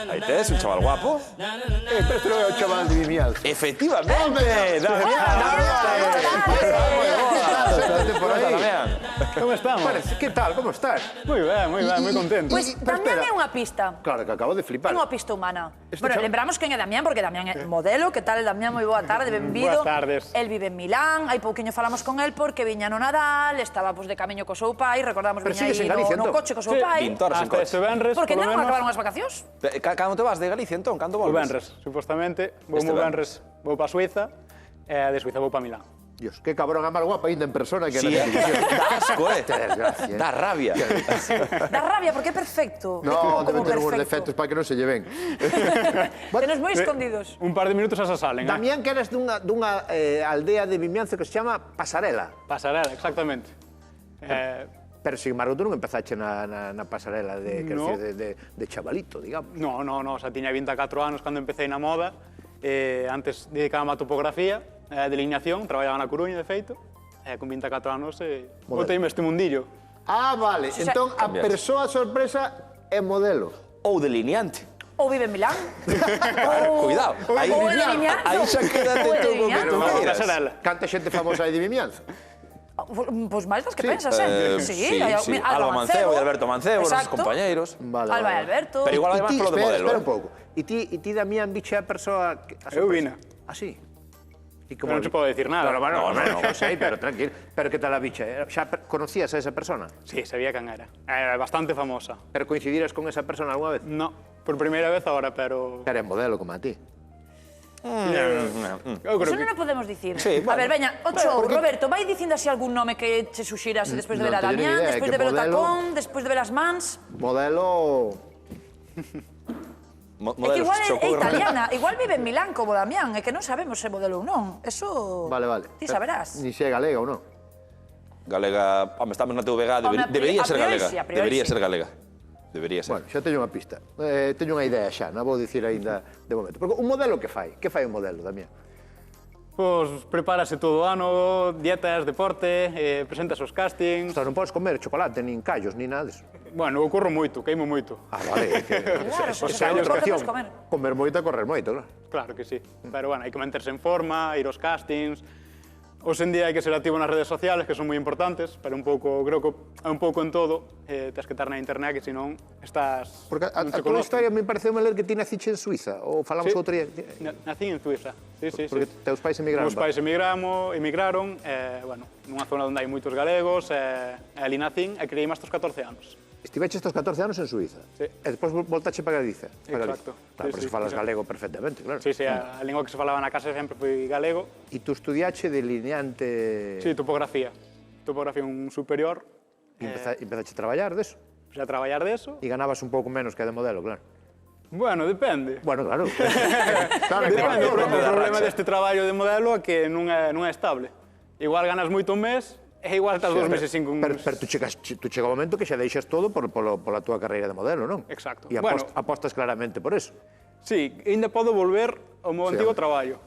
Aí tes, un chaval guapo. Pero é o chaval de Vimianzo. Efectivamente. ¿Cómo estamos? Parece, que tal, como estás? Muy bien, muy contento. Pois Damián é unha pista. Claro, que acabo de flipar. É unha pista humana. Este Bueno, chaval- lembramos quen é Damián, porque Damián é modelo. Que tal, Damián? Moi boa tarde, benvido. Boas tardes. El vive en Milán. Hai pouquiño falamos con el porque viña no Nadal, estaba de camiño co seu pai, recordamos Pero viña sigues aí en Galicia, no entón? coche co seu Sí, pai. Pintor sen Hasta este coche. venres, Porque por lo non menos. acabaron as vacacións. Cando te vas de Galicia, entón? Cando O volves? venres, supostamente. Vou Este mo venres, vou para Suiza, e de Suiza vou para Milán. Dios, que cabrón a máis guapa ainda en persona que Sí, na televisión. da asco, Qué desgracia. Da rabia. Da rabia, porque é perfecto. No, É debe como ter uns perfecto. defectos para que non se lleven. Tenos moi escondidos. Un par de minutos asa salen, Damián, que eres dunha aldea de Vimianzo que se chama Pasarela. Pasarela, exactamente. Pero, sin embargo, tú non empezaste na pasarela de, No. de chavalito, digamos. No, xa tiña 24 anos cando empecé na moda. Antes dedicábame a topografía, delineación, traballaba na Coruña, de feito. Con 24 anos, boteime este mundillo. Ah, vale. Entón, a Cambiaste. persoa sorpresa é modelo. Ou delineante. Ou vive en Milán. Cuidado. Aí Ou é de Vimianzo. aí xa quédate Ou é de todo o que Vimianzo. tú No, queiras. Pasarela. Canta xente famosa aí de Vimianzo? Pois máis das que Sí, pensas, Sí, Alba Mancebo e Alberto Mancebo, os Exacto. compañeiros. Vale, Alba e vale. Alberto. Pero igual además polo de modelo. Espera un pouco. E ti, Damián, biche a persoa... Eu vina. Ah, sí? E Pero non se pode decir nada. Bueno, No, no. xa sei, pero tranquilo. Pero que tal a bicha? Xa conocías a esa persona? Sí, sabía quen era. Era bastante famosa. Pero coincidiras con esa persona alguna vez? No, por primeira vez ahora, pero... Era modelo como a ti. Eu creo Eso que... non o podemos dicir. Sí, A ver, bueno. veña, Ocho, Roberto, vai dicindo así algún nome que che suxirase despois de ver a Non teño ni Damián, idea, despois que de ver o modelo- tacón, despois de ver as mans. Modelo... É que Modelos igual é chocou, italiana, igual vive en Milán como Damián, é que non sabemos se modelo ou non. Eso Vale, vale. ti saberás. Ni se é galega ou non? Galega, home, estamos na TVG, Home, debería a ser priori galega. sí, a priori Debería sí. ser galega. Debería ser. Bueno, xa teño unha pista. Teño unha idea xa, non vou dicir aínda de momento. Porque un modelo que fai? Que fai un modelo, Damián? Pois prepárase todo o ano, dietas, deporte, presentas os castings... O sea, non podes comer chocolate, nin callos, nin nada disso. Bueno, eu corro moito, queimo moito. Ah, vale. É que... Claro, esa pois é a claro, educación. podes comer. Comer moito e correr moito, claro. Claro que sí. Pero bueno, hai que manterse en forma, ir aos castings. Hoxe en día hai que ser activo nas redes sociales, que son moi importantes, pero un pouco, creo que é un pouco en todo. Tens que estar na internet, que senón estás... Porque a non te tua conocen. historia me pareceu ler que ti naciche en Suiza, ou falamos Sí. outro día. Nací en Suiza. Sí, sí, Porque sí. teus pais emigraron. Os pais emigraron, bueno, nunha zona onde hai moitos galegos, ali nacín e criei hasta os 14 anos. Estiveche estes 14 anos en Suiza. Sí. E despois voltache para Galicia. Para Exacto. Galicia. Claro, Sí, porque sí, falas sí. galego perfectamente, claro. Sí, sí, a lingua que se falaba na casa sempre foi galego. E tú estudiache delineante... Sí, topografía. Topografía un superior. E empezache a traballar deso. Empecé a traballar deso. E ganabas un pouco menos que de modelo, claro. Bueno, depende. Bueno, claro. claro, Depende, depende o da problema racha. deste traballo de modelo é que non é estable. Igual ganas moito un mes e igual estás 2 meses sin... Pero tú chega o momento que xa deixas todo pola túa carreira de modelo, non? Exacto. E Bueno. apostas claramente por eso. Sí, ainda podo volver ao meu Sí, antigo home. traballo.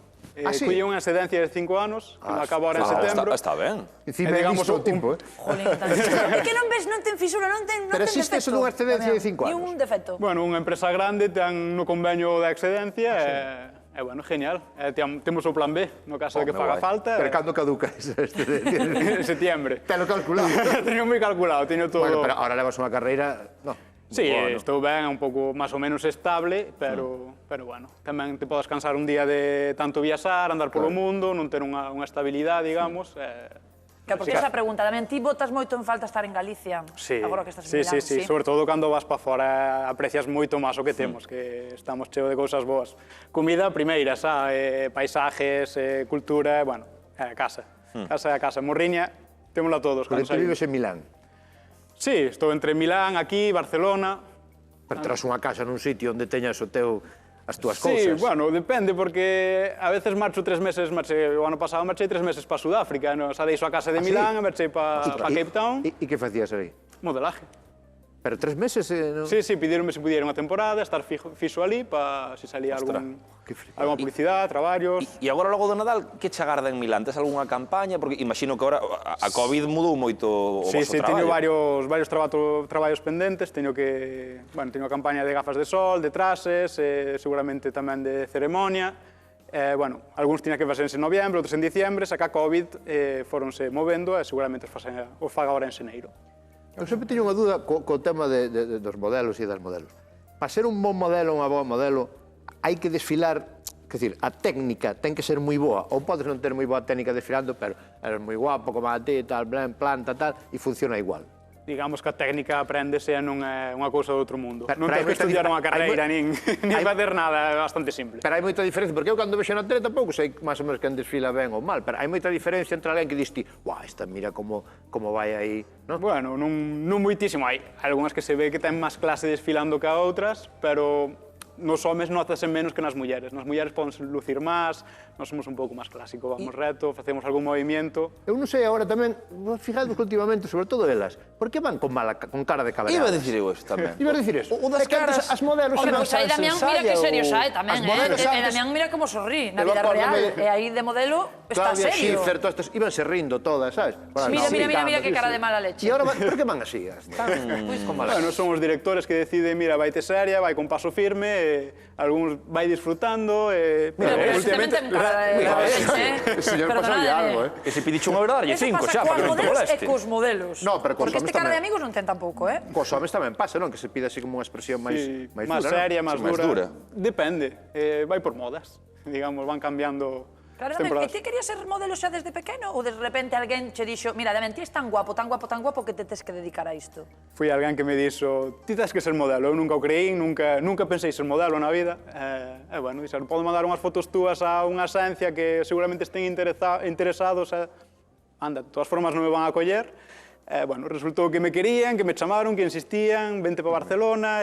Ah, sí? Colli unha excedencia de 5 anos, que me acabo ahora en setembro. Está ben. Encima E digamos, digamos o tipo, Jolín, é que non ves, non ten fisura, non ten Pero ten existe eso defecto. dunha excedencia de Damián. 5 anos? Ni un defecto. Bueno, unha empresa grande ten no convenio da excedencia e bueno, genial. Temos o plan B, no caso de que Home, faga guai. falta. Pero cando caduca esa excedencia? En setembro. Te lo calculado. Teño moi calculado, teño todo... Bueno, pero ahora levas unha carreira... No. Sí, Bueno. estou ben, un pouco máis ou menos estable, pero bueno, tamén te podes cansar un día de tanto viaxar, andar polo mundo, non ter unha estabilidade, digamos. Que porque esa pregunta, tamén ti botas moito en falta estar en Galicia, Sí, agora que estás sí, en Milán. sí, sobre todo cando vas para fora aprecias moito máis o que temos, que estamos cheo de cousas boas. Comida primeira, paisajes, cultura, bueno, casa. Casa é a casa. Morriña, témola todos. Porque cando tú saímos. vives en Milán. Sí, estou entre Milán, aquí, Barcelona. Pero terás unha casa nun sitio onde teñas as túas Sí, cousas. bueno, depende, porque a veces marcho 3 meses, o ano pasado marchei 3 meses para Sudáfrica, no? Xa deixo a casa de Ah, sí? Milán e marchei para Cape Town, E que facías aí? modelaje. Pero 3 meses... non? Sí, pidieronme se pudiera unha temporada, estar fixo ali, para se salía alguna publicidade, traballos... E agora, logo do Nadal, que che agarda en Milán? Tes algunha campaña? Porque imagino que agora a Covid mudou moito o vosso Sí, traballo. teño varios traballos pendentes, teño a campaña de gafas de sol, de trases, seguramente tamén de ceremonia. Algúns tiña que facerse en noviembre, outros en diciembre, saca Covid, foronse movendo e seguramente os faga agora en xeneiro. Eu sempre teño unha dúda co tema dos modelos e das modelos. Para ser un bon modelo, unha boa modelo, hai que desfilar, quer dizer, a técnica ten que ser moi boa, ou podes non ter moi boa técnica desfilando, pero eres moi guapo, como a ti, tal, planta, tal, e funciona igual. Digamos que a técnica aprendese non é unha cousa do outro mundo. Pero Non tens que estudiar unha carreira, nin facer nada, é bastante simple. Pero hai moita diferencia, porque eu cando vexo na tele tampouco sei máis ou menos quen desfila ben ou mal, pero hai moita diferencia entre alguén que dis ti, "Guau, esta mira como vai aí", non? Bueno, non moitísimo. Hai algunhas que se ve que ten máis clase desfilando que a outras, pero nos homes notase menos que nas mulleres. Nas mulleres podense lucir máis, nós somos un pouco máis clásico, vamos reto, facemos algún movimiento. Eu non sei agora tamén, fijadvos que últimamente, sobre todo elas, por que van con cara de caberá? Iba a dicir eu isto tamén. Iba a dicir eso. O das É que antes caras... as modelos Home, eran pois aí tan Damián, mira que serio sae tamén, E Damián mira como sorrí na vida real. E aí de modelo está Claudia serio. Schiffer, todas estas, íbanse rindo todas, sabes? Mira que cara de mala leche. E agora, por que van así? Están con mala Bueno, son os directores que deciden, mira, vaite seria, vai con paso firme, algúns vai disfrutando, Pero se tamén ten cara de mala leche, Señor, pasarle algo, Que se pidiche unha verdade, Eso 5 pasa xa, para que non te coas modelos moleste. e cos modelos. No, pero cos porque homes este cara de tamén. amigos non ten tampouco, Cos homes tamén pasa, non? Que se pide así como unha expresión máis máis dura, seria, non? máis máis dura. dura. Depende, vai por modas, digamos, van cambiando Claro, as e temporadas. ti querías ser modelo xa desde pequeno ou de repente alguén che dixo, mira, Damián, ti és tan guapo que te tes que dedicar a isto? Fui alguén que me dixo, ti tens que ser modelo, eu nunca o creí, nunca pensei ser modelo na vida. Bueno, dixeron, podo mandar unhas fotos túas a unha agencia que seguramente estén interesados, anda, de todas formas non me van a coller. Bueno, resultou que me querían, que me chamaron, que insistían, vente para Barcelona,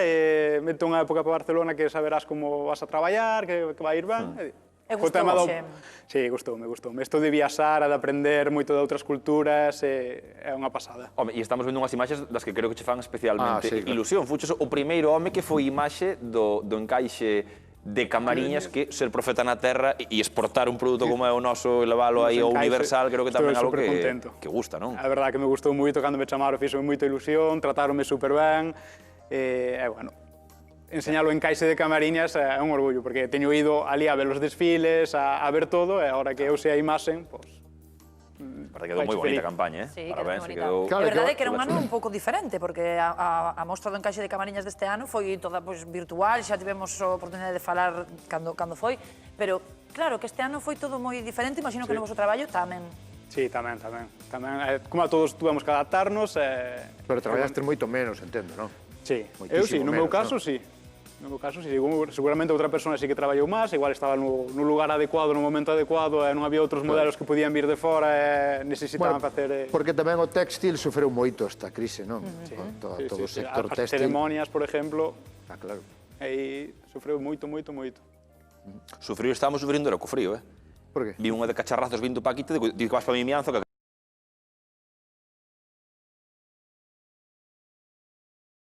vente unha época para Barcelona que saberás como vas a traballar, que vai ir ben. E gustouche? Sí, gustoume. Isto de viaxar, de aprender moito de outras culturas, é unha pasada. Home, e estamos vendo unhas imaxes das que creo que che fan especialmente sí, claro. ilusión. Fuches o primeiro home que foi imaxe do encaixe de Camariñas que ser profeta na terra e exportar un produto como é o noso e leválo aí ao Universal, creo que tamén é algo que gusta, non? A verdade que me gustou moito cando me chamaron, fixo moita ilusión, tratáronme super ben, bueno, enseñar o encaixe de Camariñas é un orgullo, porque teño ido ali a ver os desfiles, a ver todo, e agora que eu sei a imaxen, pois... Para quedou moi bonita a campaña, Sí, Parabéns, quedou bonita. Claro, É verdade que- que era un ano un pouco diferente, porque a mostra do encaixe de Camariñas deste ano foi toda virtual, xa tivemos a oportunidade de falar cando foi, pero claro que este ano foi todo moi diferente, imagino que no vosso traballo tamén. Sí, tamén. Como a todos tuvemos que adaptarnos, Pero traballaste moito menos, entendo, non? sí. Moitísimo Eu sí, no meu menos, caso, non? sí. No meu caso, sí. Seguramente outra persona sí que traballou máis, igual estaba no lugar adecuado, no momento adecuado, e non había outros modelos que podían vir de fora e necesitaban facer... Porque tamén o textil sofreu moito esta crise, non? Con todo o sector As textil. ceremonias, por exemplo, Ah, claro. aí sofreu moito. Sufriu, estábamos sufrindo era co frío, Por que? Vi unha de cacharrazos vindo pa aquí, ti vas pa Mimianzo, que